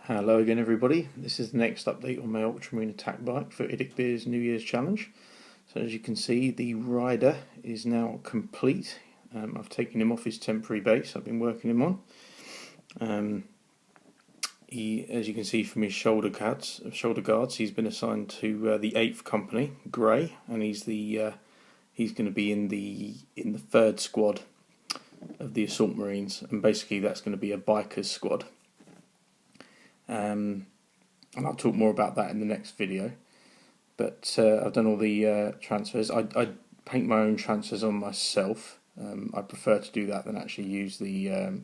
Hello again everybody, this is the next update on my Ultramarine attack bike for IDICBeers New Year's Challenge. So as you can see, the rider is now complete. I've taken him off his temporary base I've been working him on. As you can see from his shoulder guards, he's been assigned to the 8th company, Grey, and he's going to be in the 3rd squad of the Assault Marines, and basically that's going to be a biker's squad. And I'll talk more about that in the next video. But I've done all the transfers. I paint my own transfers on myself. I prefer to do that than actually use the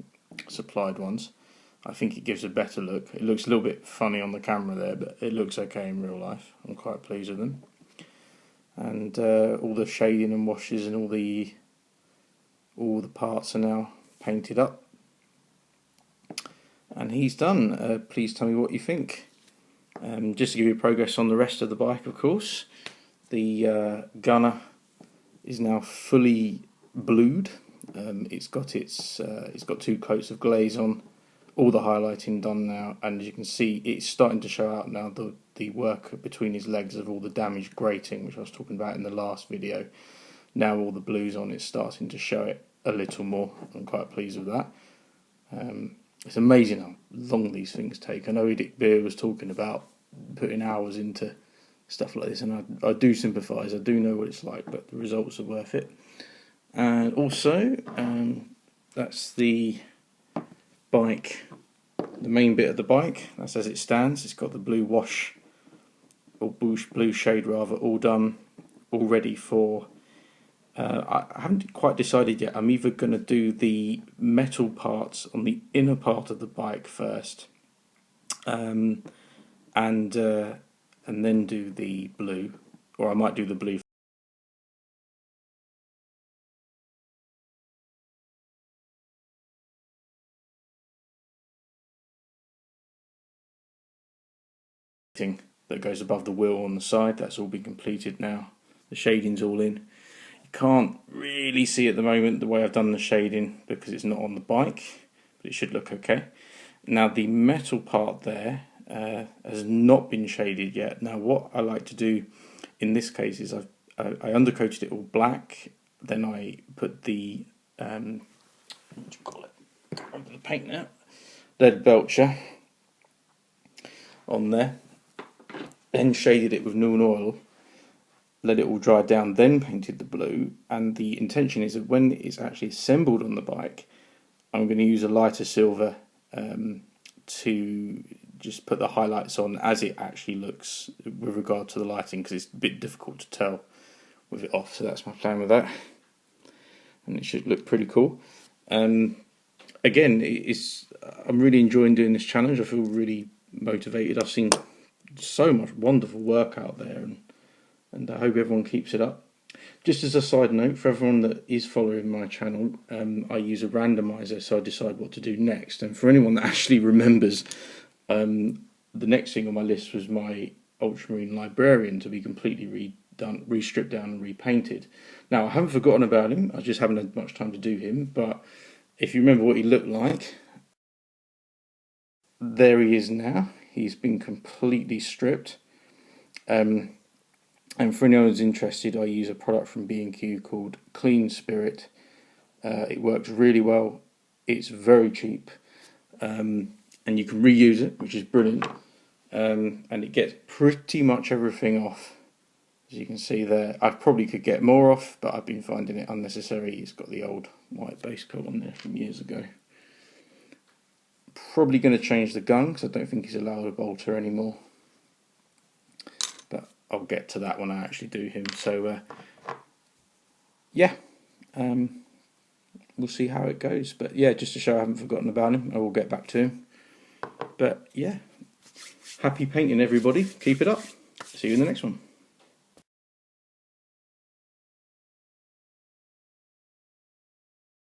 supplied ones. I think it gives a better look. It looks a little bit funny on the camera there, but it looks okay in real life. I'm quite pleased with them. And all the shading and washes and all the parts are now painted up. And he's done. Please tell me what you think. Just to give you progress on the rest of the bike, of course, the gunner is now fully blued. It's got 2 coats of glaze on, all the highlighting done now, and as you can see, it's starting to show out now the work between his legs of all the damaged grating, which I was talking about in the last video. Now all the blues on it's starting to show it a little more. I'm quite pleased with that. It's amazing how long these things take. I know IDICBeers was talking about putting hours into stuff like this, and I do sympathise. I do know what it's like, but the results are worth it. And also, that's the bike, the main bit of the bike. That's as it stands. It's got the blue wash, or blue shade rather, all done, all ready for. I haven't quite decided yet. I'm either going to do the metal parts on the inner part of the bike first, and then do the blue, or I might do the blue. That goes above the wheel on the side. That's all been completed now. The shading's all in. Can't really see at the moment the way I've done the shading because it's not on the bike, but it should look okay. Now the metal part there has not been shaded yet. Now what I like to do in this case is I undercoated it all black, then I put the what do you call it? Under the paint now, lead belcher on there, then shaded it with Null oil. Let it all dry down, then painted the blue, and the intention is that when it's actually assembled on the bike, I'm going to use a lighter silver to just put the highlights on as it actually looks with regard to the lighting, because it's a bit difficult to tell with it off. So that's my plan with that, and it should look pretty cool. Again, I'm really enjoying doing this challenge. I feel really motivated. I've seen so much wonderful work out there, and I hope everyone keeps it up. Just as a side note, for everyone that is following my channel, I use a randomizer so I decide what to do next. And for anyone that actually remembers, the next thing on my list was my Ultramarine Librarian to be completely re-stripped down and repainted. Now, I haven't forgotten about him, I just haven't had much time to do him, but if you remember what he looked like, there he is now. He's been completely stripped. And for anyone who's interested, I use a product from B&Q called Clean Spirit. It works really well. It's very cheap, and you can reuse it, which is brilliant. And it gets pretty much everything off, as you can see there. I probably could get more off, but I've been finding it unnecessary. It's got the old white base coat on there from years ago. Probably going to change the gun because I don't think he's allowed a bolter anymore. I'll get to that when I actually do him. So, yeah, we'll see how it goes. But yeah, just to show I haven't forgotten about him, I will get back to him. But yeah, happy painting everybody. Keep it up. See you in the next one.